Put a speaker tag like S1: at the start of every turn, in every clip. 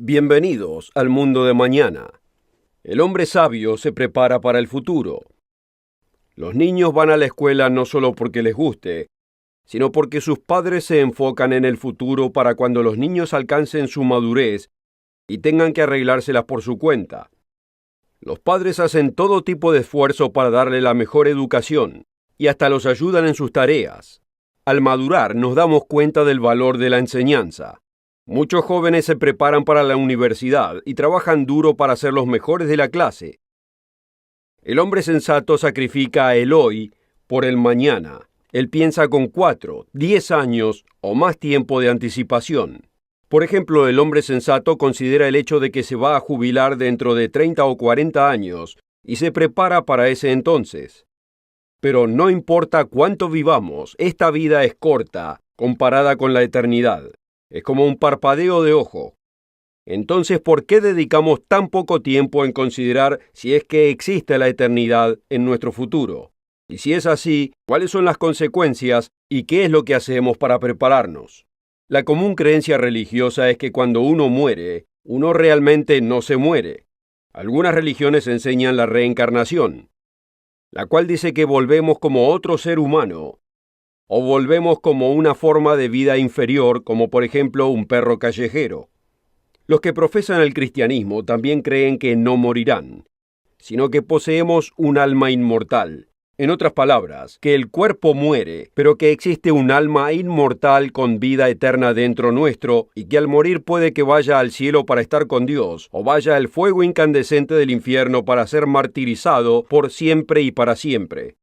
S1: Bienvenidos al mundo de mañana. El hombre sabio se prepara para el futuro. Los niños van a la escuela no solo porque les guste, sino porque sus padres se enfocan en el futuro para cuando los niños alcancen su madurez y tengan que arreglárselas por su cuenta. Los padres hacen todo tipo de esfuerzo para darle la mejor educación y hasta los ayudan en sus tareas. Al madurar nos damos cuenta del valor de la enseñanza. Muchos jóvenes se preparan para la universidad y trabajan duro para ser los mejores de la clase. El hombre sensato sacrifica el hoy por el mañana. Él piensa con 4, 10 años o más tiempo de anticipación. Por ejemplo, el hombre sensato considera el hecho de que se va a jubilar dentro de 30 o 40 años y se prepara para ese entonces. Pero no importa cuánto vivamos, esta vida es corta comparada con la eternidad. Es como un parpadeo de ojo. Entonces, ¿por qué dedicamos tan poco tiempo en considerar si es que existe la eternidad en nuestro futuro? Y si es así, ¿cuáles son las consecuencias y qué es lo que hacemos para prepararnos? La común creencia religiosa es que cuando uno muere, uno realmente no se muere. Algunas religiones enseñan la reencarnación, la cual dice que volvemos como otro ser humano, o volvemos como una forma de vida inferior, como por ejemplo un perro callejero. Los que profesan el cristianismo también creen que no morirán, sino que poseemos un alma inmortal. En otras palabras, que el cuerpo muere, pero que existe un alma inmortal con vida eterna dentro nuestro y que al morir puede que vaya al cielo para estar con Dios o vaya al fuego incandescente del infierno para ser martirizado por siempre y para siempre.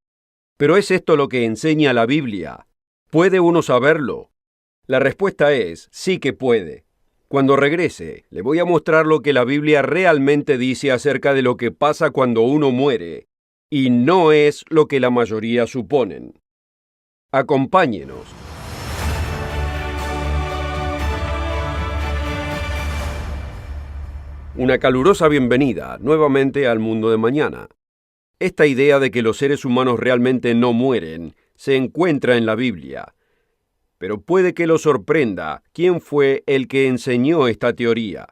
S1: ¿Pero es esto lo que enseña la Biblia? ¿Puede uno saberlo? La respuesta es sí que puede. Cuando regrese, le voy a mostrar lo que la Biblia realmente dice acerca de lo que pasa cuando uno muere, y no es lo que la mayoría suponen. Acompáñenos. Una calurosa bienvenida nuevamente al mundo de mañana. Esta idea de que los seres humanos realmente no mueren se encuentra en la Biblia, pero puede que lo sorprenda quién fue el que enseñó esta teoría.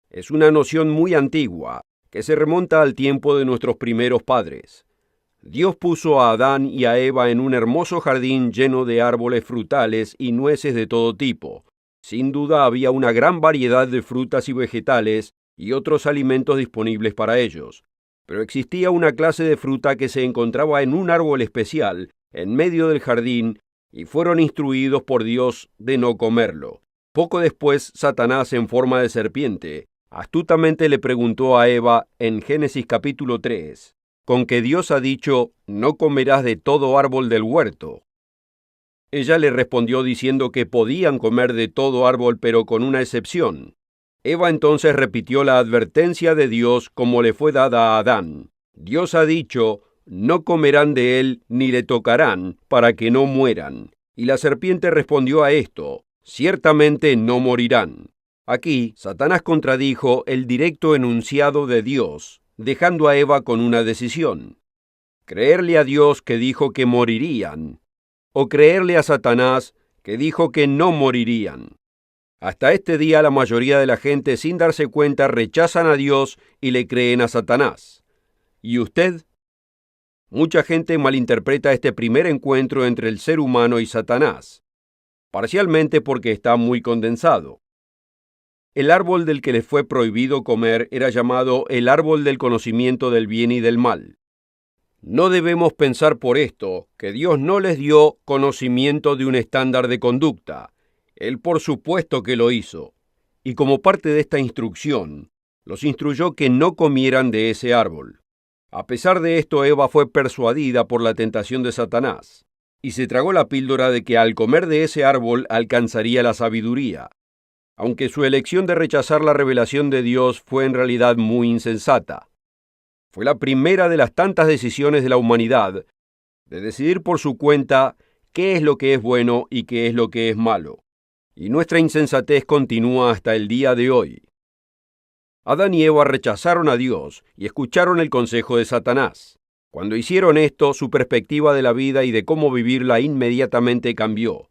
S1: Es una noción muy antigua que se remonta al tiempo de nuestros primeros padres. Dios puso a Adán y a Eva en un hermoso jardín lleno de árboles frutales y nueces de todo tipo. Sin duda había una gran variedad de frutas y vegetales y otros alimentos disponibles para ellos. Pero existía una clase de fruta que se encontraba en un árbol especial, en medio del jardín, y fueron instruidos por Dios de no comerlo. Poco después, Satanás, en forma de serpiente, astutamente le preguntó a Eva en Génesis capítulo 3, con que Dios ha dicho, no comerás de todo árbol del huerto. Ella le respondió diciendo que podían comer de todo árbol, pero con una excepción. Eva entonces repitió la advertencia de Dios como le fue dada a Adán. Dios ha dicho, no comerán de él ni le tocarán, para que no mueran. Y la serpiente respondió a esto, ciertamente no morirán. Aquí, Satanás contradijo el directo enunciado de Dios, dejando a Eva con una decisión. Creerle a Dios que dijo que morirían, o creerle a Satanás que dijo que no morirían. Hasta este día la mayoría de la gente sin darse cuenta rechazan a Dios y le creen a Satanás. ¿Y usted? Mucha gente malinterpreta este primer encuentro entre el ser humano y Satanás, parcialmente porque está muy condensado. El árbol del que les fue prohibido comer era llamado el árbol del conocimiento del bien y del mal. No debemos pensar por esto que Dios no les dio conocimiento de un estándar de conducta. Él por supuesto que lo hizo, y como parte de esta instrucción, los instruyó que no comieran de ese árbol. A pesar de esto, Eva fue persuadida por la tentación de Satanás, y se tragó la píldora de que al comer de ese árbol alcanzaría la sabiduría, aunque su elección de rechazar la revelación de Dios fue en realidad muy insensata. Fue la primera de las tantas decisiones de la humanidad, de decidir por su cuenta qué es lo que es bueno y qué es lo que es malo. Y nuestra insensatez continúa hasta el día de hoy. Adán y Eva rechazaron a Dios y escucharon el consejo de Satanás. Cuando hicieron esto, su perspectiva de la vida y de cómo vivirla inmediatamente cambió.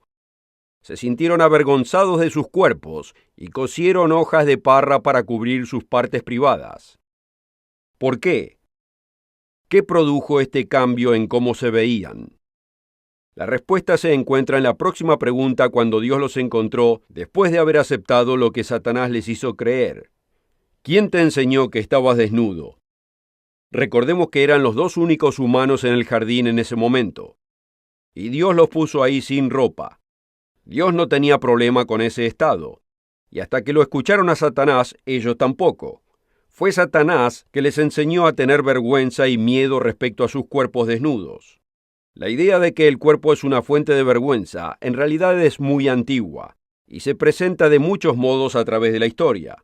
S1: se sintieron avergonzados de sus cuerpos y cosieron hojas de parra para cubrir sus partes privadas. ¿Por qué? ¿Qué produjo este cambio en cómo se veían? La respuesta se encuentra en la próxima pregunta cuando Dios los encontró después de haber aceptado lo que Satanás les hizo creer. ¿Quién te enseñó que estabas desnudo? Recordemos que eran los dos únicos humanos en el jardín en ese momento. Y Dios los puso ahí sin ropa. Dios no tenía problema con ese estado. Y hasta que lo escucharon a Satanás, ellos tampoco. Fue Satanás que les enseñó a tener vergüenza y miedo respecto a sus cuerpos desnudos. La idea de que el cuerpo es una fuente de vergüenza en realidad es muy antigua y se presenta de muchos modos a través de la historia.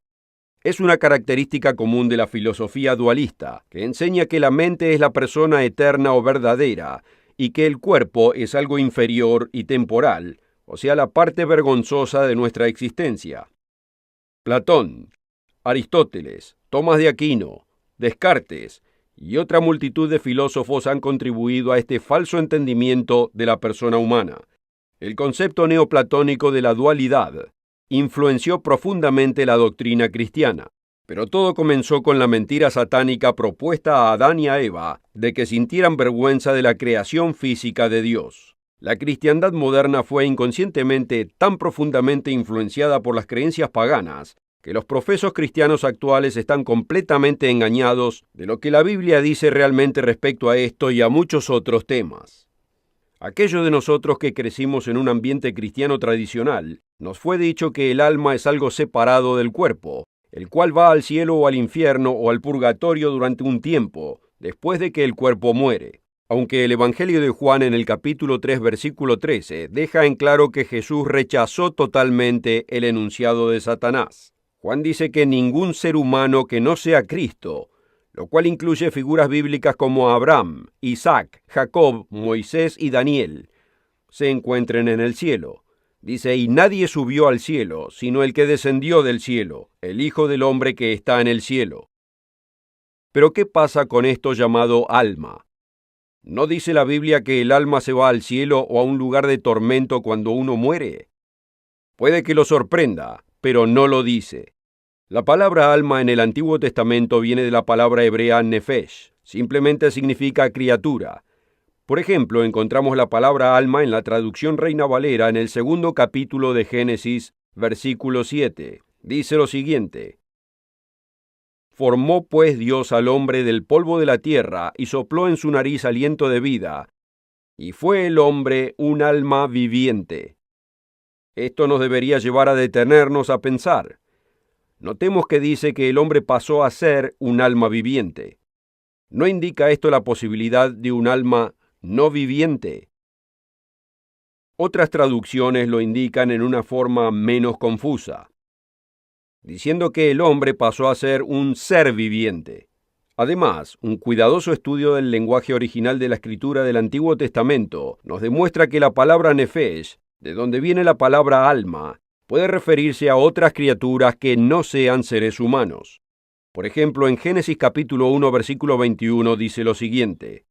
S1: Es una característica común de la filosofía dualista, que enseña que la mente es la persona eterna o verdadera y que el cuerpo es algo inferior y temporal, o sea, la parte vergonzosa de nuestra existencia. Platón, Aristóteles, Tomás de Aquino, Descartes y otra multitud de filósofos han contribuido a este falso entendimiento de la persona humana. El concepto neoplatónico de la dualidad influenció profundamente la doctrina cristiana, pero todo comenzó con la mentira satánica propuesta a Adán y a Eva de que sintieran vergüenza de la creación física de Dios. La cristiandad moderna fue inconscientemente tan profundamente influenciada por las creencias paganas que los profesos cristianos actuales están completamente engañados de lo que la Biblia dice realmente respecto a esto y a muchos otros temas. Aquellos de nosotros que crecimos en un ambiente cristiano tradicional, nos fue dicho que el alma es algo separado del cuerpo, el cual va al cielo o al infierno o al purgatorio durante un tiempo, después de que el cuerpo muere. Aunque el Evangelio de Juan en el capítulo 3, versículo 13, deja en claro que Jesús rechazó totalmente el enunciado de Satanás. Juan dice que ningún ser humano que no sea Cristo, lo cual incluye figuras bíblicas como Abraham, Isaac, Jacob, Moisés y Daniel, se encuentren en el cielo. Dice, y nadie subió al cielo, sino el que descendió del cielo, el Hijo del Hombre que está en el cielo. Pero ¿qué pasa con esto llamado alma? ¿No dice la Biblia que el alma se va al cielo o a un lugar de tormento cuando uno muere? Puede que lo sorprenda, pero no lo dice. La palabra alma en el Antiguo Testamento viene de la palabra hebrea nefesh, simplemente significa criatura. Por ejemplo, encontramos la palabra alma en la traducción Reina Valera en el 2 capítulo de Génesis, versículo 7. Dice lo siguiente: Formó pues Dios al hombre del polvo de la tierra y sopló en su nariz aliento de vida, y fue el hombre un alma viviente. Esto nos debería llevar a detenernos a pensar. Notemos que dice que el hombre pasó a ser un alma viviente. ¿No indica esto la posibilidad de un alma no viviente? Otras traducciones lo indican en una forma menos confusa, diciendo que el hombre pasó a ser un ser viviente. Además, un cuidadoso estudio del lenguaje original de la escritura del Antiguo Testamento nos demuestra que la palabra nefesh, de donde viene la palabra alma, puede referirse a otras criaturas que no sean seres humanos. Por ejemplo, en Génesis capítulo 1, versículo 21 dice lo siguiente: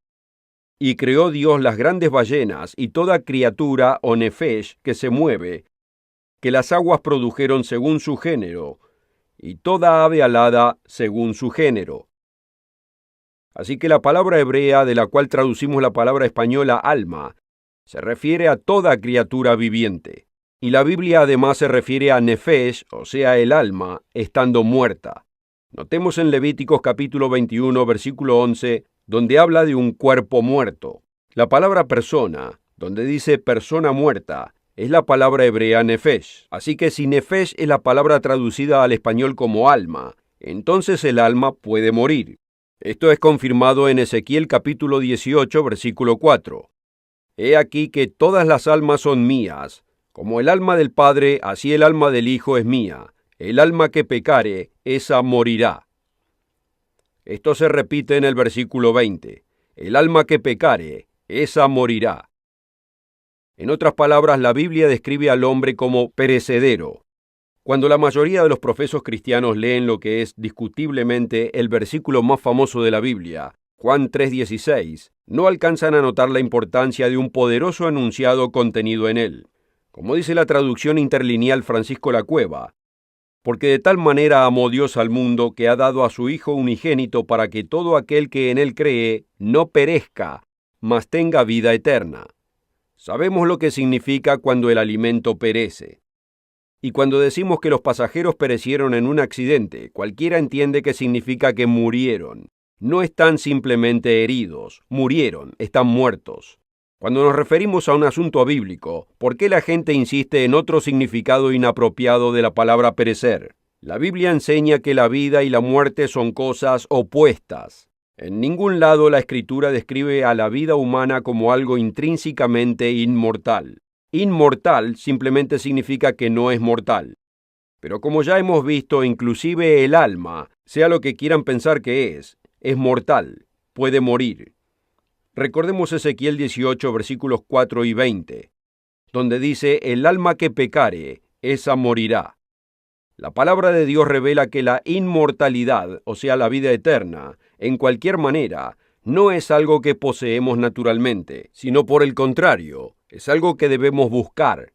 S1: Y creó Dios las grandes ballenas y toda criatura o nefesh que se mueve, que las aguas produjeron según su género, y toda ave alada según su género. Así que la palabra hebrea, de la cual traducimos la palabra española alma, se refiere a toda criatura viviente. Y la Biblia además se refiere a nefesh, o sea, el alma, estando muerta. Notemos en Levíticos capítulo 21, versículo 11, donde habla de un cuerpo muerto. La palabra persona, donde dice persona muerta, es la palabra hebrea nefesh. Así que si nefesh es la palabra traducida al español como alma, entonces el alma puede morir. Esto es confirmado en Ezequiel capítulo 18, versículo 4. He aquí que todas las almas son mías. Como el alma del Padre, así el alma del Hijo es mía. El alma que pecare, esa morirá. Esto se repite en el versículo 20. El alma que pecare, esa morirá. En otras palabras, la Biblia describe al hombre como perecedero. Cuando la mayoría de los profesos cristianos leen lo que es discutiblemente el versículo más famoso de la Biblia, Juan 3:16, no alcanzan a notar la importancia de un poderoso enunciado contenido en él. Como dice la traducción interlineal Francisco Lacueva, porque de tal manera amó Dios al mundo que ha dado a su Hijo unigénito para que todo aquel que en él cree no perezca, mas tenga vida eterna. Sabemos lo que significa cuando el alimento perece. Y cuando decimos que los pasajeros perecieron en un accidente, cualquiera entiende que significa que murieron. No están simplemente heridos, murieron, están muertos. Cuando nos referimos a un asunto bíblico, ¿por qué la gente insiste en otro significado inapropiado de la palabra perecer? La Biblia enseña que la vida y la muerte son cosas opuestas. En ningún lado la Escritura describe a la vida humana como algo intrínsecamente inmortal. Inmortal simplemente significa que no es mortal. Pero como ya hemos visto, inclusive el alma, sea lo que quieran pensar que es mortal, puede morir. Recordemos Ezequiel 18, versículos 4 y 20, donde dice, el alma que pecare, esa morirá. La palabra de Dios revela que la inmortalidad, o sea, la vida eterna, en cualquier manera, no es algo que poseemos naturalmente, sino por el contrario, es algo que debemos buscar.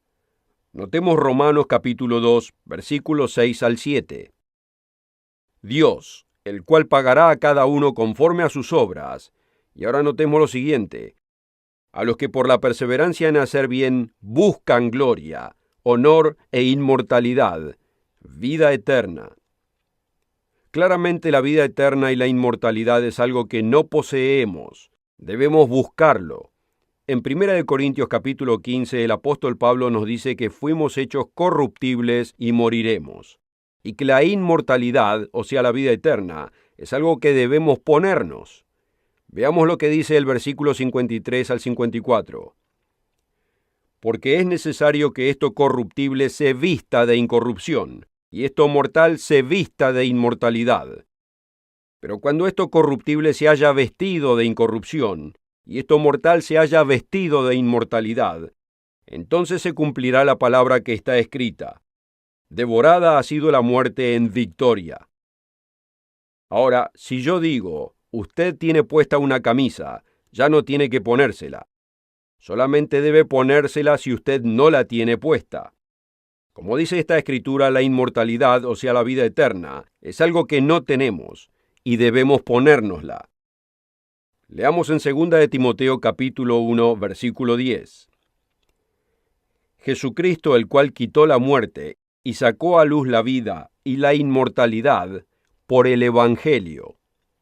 S1: Notemos Romanos capítulo 2, versículos 6 al 7. Dios, el cual pagará a cada uno conforme a sus obras. Y ahora notemos lo siguiente. A los que por la perseverancia en hacer bien buscan gloria, honor e inmortalidad, vida eterna. Claramente la vida eterna y la inmortalidad es algo que no poseemos. Debemos buscarlo. En 1 Corintios capítulo 15, el apóstol Pablo nos dice que fuimos hechos corruptibles y moriremos. Y que la inmortalidad, o sea, la vida eterna, es algo que debemos ponernos. Veamos lo que dice el versículo 53 al 54. Porque es necesario que esto corruptible se vista de incorrupción, y esto mortal se vista de inmortalidad. Pero cuando esto corruptible se haya vestido de incorrupción, y esto mortal se haya vestido de inmortalidad, entonces se cumplirá la palabra que está escrita. Devorada ha sido la muerte en victoria. Ahora, si yo digo, usted tiene puesta una camisa, ya no tiene que ponérsela. Solamente debe ponérsela si usted no la tiene puesta. Como dice esta escritura, la inmortalidad, o sea, la vida eterna, es algo que no tenemos, y debemos ponérnosla. Leamos en 2 de Timoteo capítulo 1, versículo 10. Jesucristo, el cual quitó la muerte y sacó a luz la vida y la inmortalidad por el Evangelio.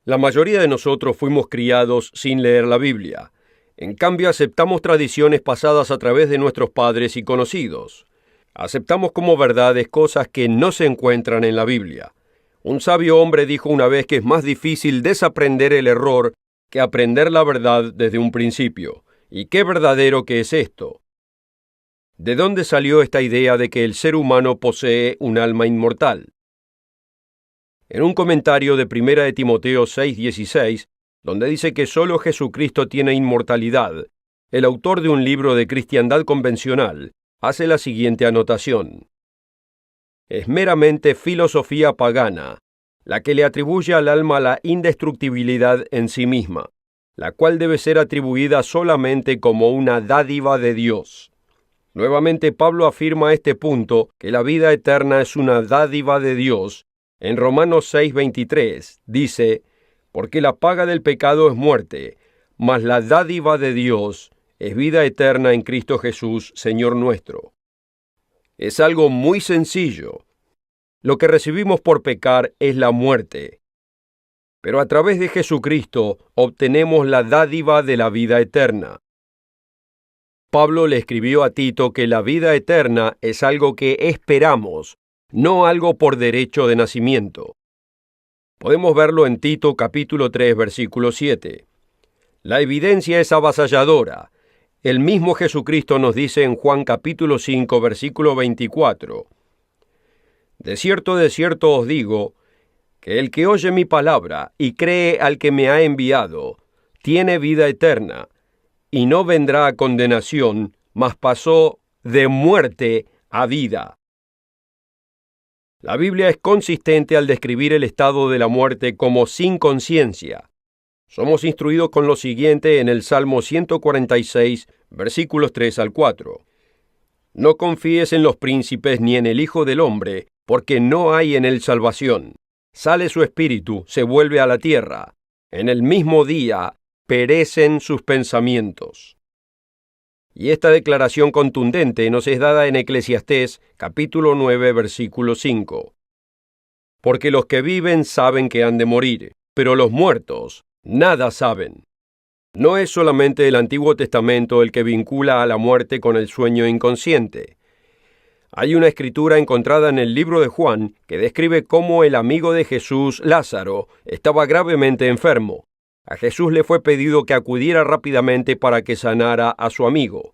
S1: La mayoría de nosotros fuimos criados sin leer la Biblia. En cambio, aceptamos tradiciones pasadas a través de nuestros padres y conocidos. Aceptamos como verdades cosas que no se encuentran en la Biblia. Un sabio hombre dijo una vez que es más difícil desaprender el error que aprender la verdad desde un principio. ¿Y qué verdadero que es esto? ¿De dónde salió esta idea de que el ser humano posee un alma inmortal? En un comentario de 1 de Timoteo 6:16, donde dice que solo Jesucristo tiene inmortalidad, el autor de un libro de cristiandad convencional hace la siguiente anotación. Es meramente filosofía pagana, la que le atribuye al alma la indestructibilidad en sí misma, la cual debe ser atribuida solamente como una dádiva de Dios. Nuevamente Pablo afirma este punto, que la vida eterna es una dádiva de Dios. En Romanos 6:23 dice, porque la paga del pecado es muerte, mas la dádiva de Dios es vida eterna en Cristo Jesús, Señor nuestro. Es algo muy sencillo. Lo que recibimos por pecar es la muerte. Pero a través de Jesucristo obtenemos la dádiva de la vida eterna. Pablo le escribió a Tito que la vida eterna es algo que esperamos, no algo por derecho de nacimiento. Podemos verlo en Tito capítulo 3, versículo 7. La evidencia es avasalladora. El mismo Jesucristo nos dice en Juan capítulo 5, versículo 24. De cierto os digo, que el que oye mi palabra y cree al que me ha enviado, tiene vida eterna, y no vendrá a condenación, mas pasó de muerte a vida. La Biblia es consistente al describir el estado de la muerte como sin conciencia. Somos instruidos con lo siguiente en el Salmo 146, versículos 3 al 4. No confíes en los príncipes ni en el Hijo del Hombre, porque no hay en él salvación. Sale su espíritu, se vuelve a la tierra. En el mismo día perecen sus pensamientos. Y esta declaración contundente nos es dada en Eclesiastés, capítulo 9, versículo 5. Porque los que viven saben que han de morir, pero los muertos nada saben. No es solamente el Antiguo Testamento el que vincula a la muerte con el sueño inconsciente. Hay una escritura encontrada en el libro de Juan que describe cómo el amigo de Jesús, Lázaro, estaba gravemente enfermo. A Jesús le fue pedido que acudiera rápidamente para que sanara a su amigo.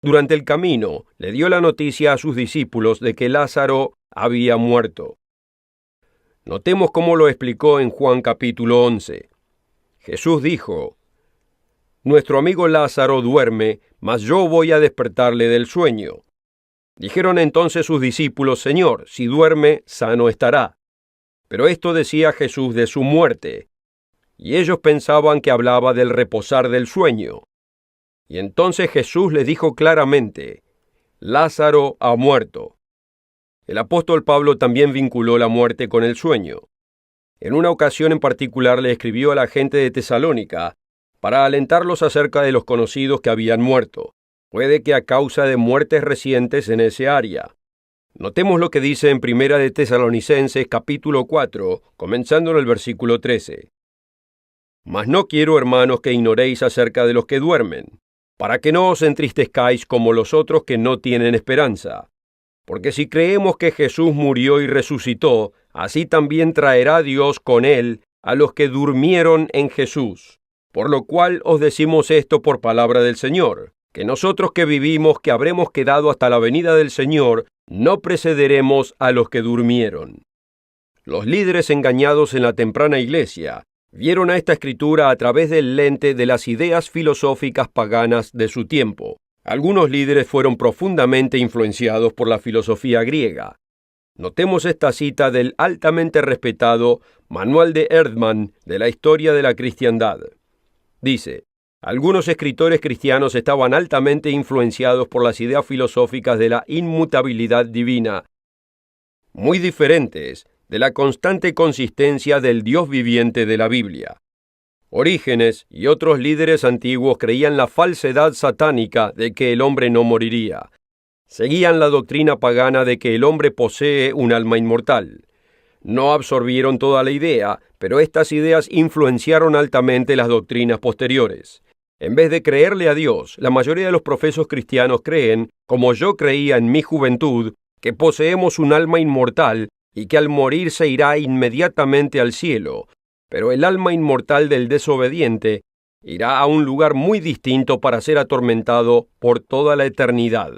S1: Durante el camino, le dio la noticia a sus discípulos de que Lázaro había muerto. Notemos cómo lo explicó en Juan capítulo 11. Jesús dijo: Nuestro amigo Lázaro duerme, mas yo voy a despertarle del sueño. Dijeron entonces sus discípulos: Señor, si duerme, sano estará. Pero esto decía Jesús de su muerte, y ellos pensaban que hablaba del reposar del sueño. Y entonces Jesús les dijo claramente: Lázaro ha muerto. El apóstol Pablo también vinculó la muerte con el sueño. En una ocasión en particular le escribió a la gente de Tesalónica para alentarlos acerca de los conocidos que habían muerto, puede que a causa de muertes recientes en ese área. Notemos lo que dice en Primera de Tesalonicenses capítulo 4, comenzando en el versículo 13. Mas no quiero, hermanos, que ignoréis acerca de los que duermen, para que no os entristezcáis como los otros que no tienen esperanza. Porque si creemos que Jesús murió y resucitó, así también traerá Dios con él a los que durmieron en Jesús. Por lo cual os decimos esto por palabra del Señor, que nosotros que vivimos, que habremos quedado hasta la venida del Señor, no precederemos a los que durmieron. Los líderes engañados en la temprana iglesia vieron a esta escritura a través del lente de las ideas filosóficas paganas de su tiempo. Algunos líderes fueron profundamente influenciados por la filosofía griega. Notemos esta cita del altamente respetado Manual de Erdmann de la historia de la cristiandad. Dice: algunos escritores cristianos estaban altamente influenciados por las ideas filosóficas de la inmutabilidad divina, muy diferentes de la constante consistencia del Dios viviente de la Biblia. Orígenes y otros líderes antiguos creían la falsedad satánica de que el hombre no moriría. Seguían la doctrina pagana de que el hombre posee un alma inmortal. No absorbieron toda la idea, pero estas ideas influenciaron altamente las doctrinas posteriores. En vez de creerle a Dios, la mayoría de los profesos cristianos creen, como yo creía en mi juventud, que poseemos un alma inmortal y que al morir se irá inmediatamente al cielo. Pero el alma inmortal del desobediente irá a un lugar muy distinto para ser atormentado por toda la eternidad.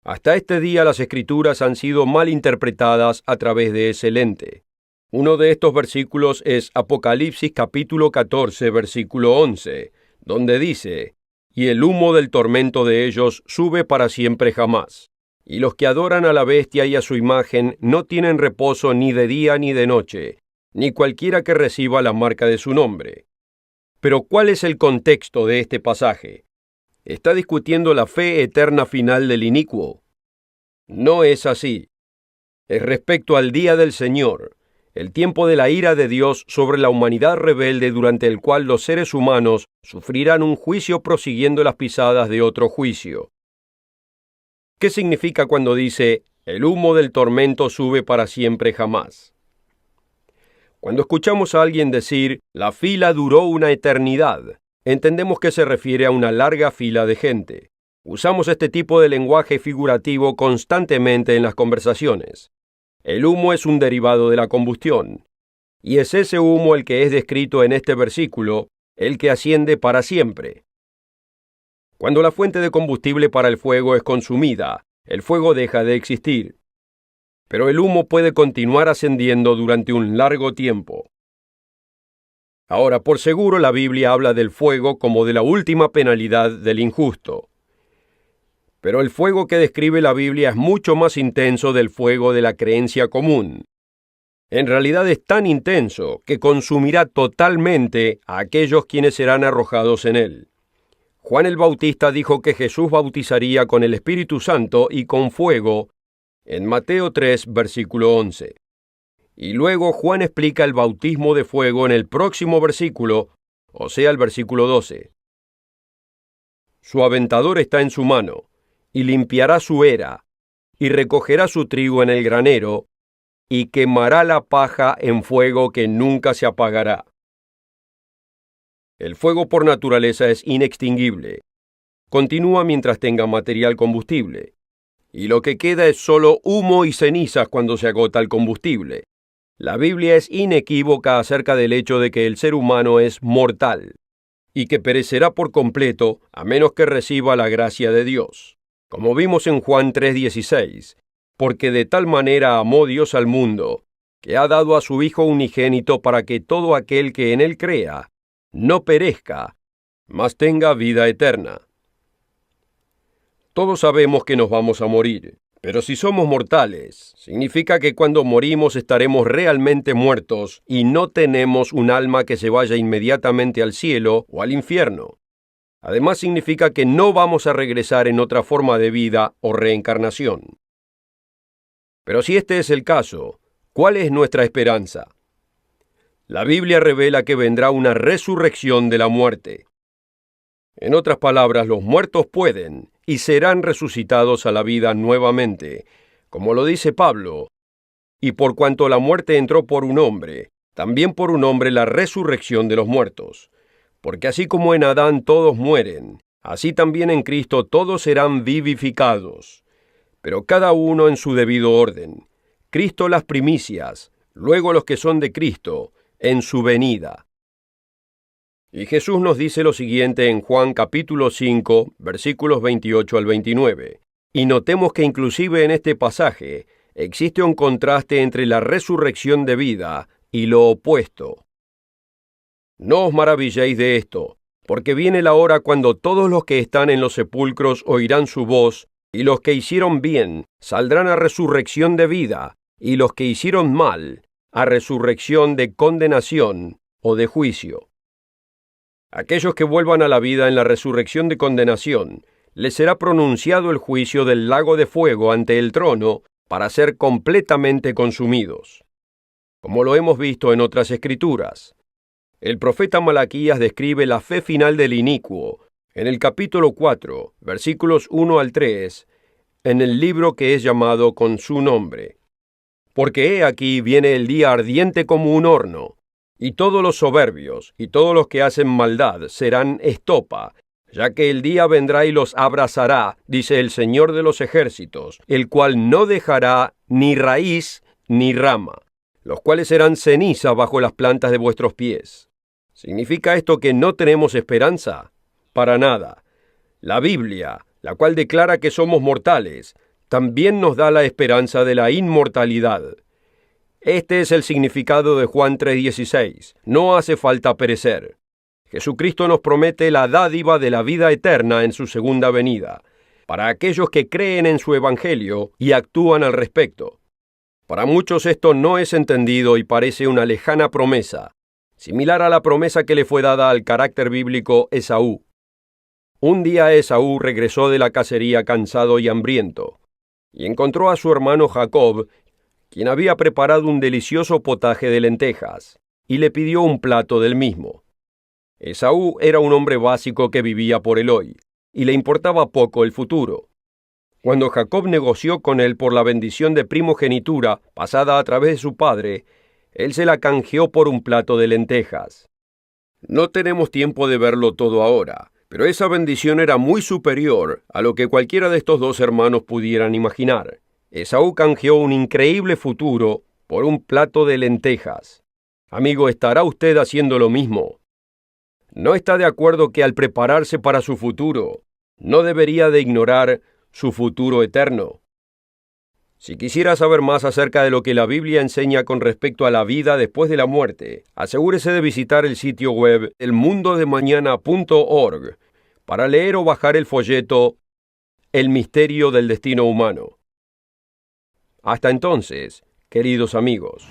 S1: Hasta este día las Escrituras han sido mal interpretadas a través de ese lente. Uno de estos versículos es Apocalipsis capítulo 14, versículo 11, donde dice: y el humo del tormento de ellos sube para siempre jamás. Y los que adoran a la bestia y a su imagen no tienen reposo ni de día ni de noche, ni cualquiera que reciba la marca de su nombre. Pero ¿cuál es el contexto de este pasaje? ¿Está discutiendo la fe eterna final del inicuo? No es así. Es respecto al día del Señor, el tiempo de la ira de Dios sobre la humanidad rebelde, durante el cual los seres humanos sufrirán un juicio prosiguiendo las pisadas de otro juicio. ¿Qué significa cuando dice, el humo del tormento sube para siempre jamás? Cuando escuchamos a alguien decir, la fila duró una eternidad, entendemos que se refiere a una larga fila de gente. Usamos este tipo de lenguaje figurativo constantemente en las conversaciones. El humo es un derivado de la combustión, y es ese humo el que es descrito en este versículo, el que asciende para siempre. Cuando la fuente de combustible para el fuego es consumida, el fuego deja de existir. Pero el humo puede continuar ascendiendo durante un largo tiempo. Ahora, por seguro, la Biblia habla del fuego como de la última penalidad del injusto. Pero el fuego que describe la Biblia es mucho más intenso del fuego de la creencia común. En realidad es tan intenso que consumirá totalmente a aquellos quienes serán arrojados en él. Juan el Bautista dijo que Jesús bautizaría con el Espíritu Santo y con fuego en Mateo 3, versículo 11. Y luego Juan explica el bautismo de fuego en el próximo versículo, o sea, el versículo 12. Su aventador está en su mano, y limpiará su era, y recogerá su trigo en el granero, y quemará la paja en fuego que nunca se apagará. El fuego por naturaleza es inextinguible. Continúa mientras tenga material combustible, y lo que queda es solo humo y cenizas cuando se agota el combustible. La Biblia es inequívoca acerca del hecho de que el ser humano es mortal, y que perecerá por completo a menos que reciba la gracia de Dios. Como vimos en Juan 3:16, porque de tal manera amó Dios al mundo, que ha dado a su Hijo unigénito para que todo aquel que en él crea, no perezca, mas tenga vida eterna. Todos sabemos que nos vamos a morir, pero si somos mortales, significa que cuando morimos estaremos realmente muertos y no tenemos un alma que se vaya inmediatamente al cielo o al infierno. Además significa que no vamos a regresar en otra forma de vida o reencarnación. Pero si este es el caso, ¿cuál es nuestra esperanza? La Biblia revela que vendrá una resurrección de la muerte. En otras palabras, los muertos pueden y serán resucitados a la vida nuevamente, como lo dice Pablo. Y por cuanto la muerte entró por un hombre, también por un hombre la resurrección de los muertos. Porque así como en Adán todos mueren, así también en Cristo todos serán vivificados. Pero cada uno en su debido orden. Cristo las primicias, luego los que son de Cristo, en su venida. Y Jesús nos dice lo siguiente en Juan capítulo 5, versículos 28 al 29. Y notemos que inclusive en este pasaje existe un contraste entre la resurrección de vida y lo opuesto. No os maravilléis de esto, porque viene la hora cuando todos los que están en los sepulcros oirán su voz, y los que hicieron bien saldrán a resurrección de vida, y los que hicieron mal a resurrección de condenación o de juicio. Aquellos que vuelvan a la vida en la resurrección de condenación, les será pronunciado el juicio del lago de fuego ante el trono para ser completamente consumidos. Como lo hemos visto en otras escrituras, el profeta Malaquías describe la fe final del inicuo en el capítulo 4, versículos 1 al 3, en el libro que es llamado con su nombre. Porque he aquí viene el día ardiente como un horno, y todos los soberbios y todos los que hacen maldad serán estopa, ya que el día vendrá y los abrazará, dice el Señor de los ejércitos, el cual no dejará ni raíz ni rama, los cuales serán ceniza bajo las plantas de vuestros pies. ¿Significa esto que no tenemos esperanza? Para nada. La Biblia, la cual declara que somos mortales, también nos da la esperanza de la inmortalidad. Este es el significado de Juan 3:16. No hace falta perecer. Jesucristo nos promete la dádiva de la vida eterna en su segunda venida, para aquellos que creen en su evangelio y actúan al respecto. Para muchos esto no es entendido y parece una lejana promesa, similar a la promesa que le fue dada al carácter bíblico Esaú. Un día Esaú regresó de la cacería cansado y hambriento, y encontró a su hermano Jacob, quien había preparado un delicioso potaje de lentejas, y le pidió un plato del mismo. Esaú era un hombre básico que vivía por el hoy, y le importaba poco el futuro. Cuando Jacob negoció con él por la bendición de primogenitura pasada a través de su padre, él se la canjeó por un plato de lentejas. No tenemos tiempo de verlo todo ahora, pero esa bendición era muy superior a lo que cualquiera de estos dos hermanos pudieran imaginar. Esaú canjeó un increíble futuro por un plato de lentejas. Amigo, ¿estará usted haciendo lo mismo? ¿No está de acuerdo que al prepararse para su futuro, no debería de ignorar su futuro eterno? Si quisiera saber más acerca de lo que la Biblia enseña con respecto a la vida después de la muerte, asegúrese de visitar el sitio web elmundodemañana.org para leer o bajar el folleto El misterio del destino humano. Hasta entonces, queridos amigos.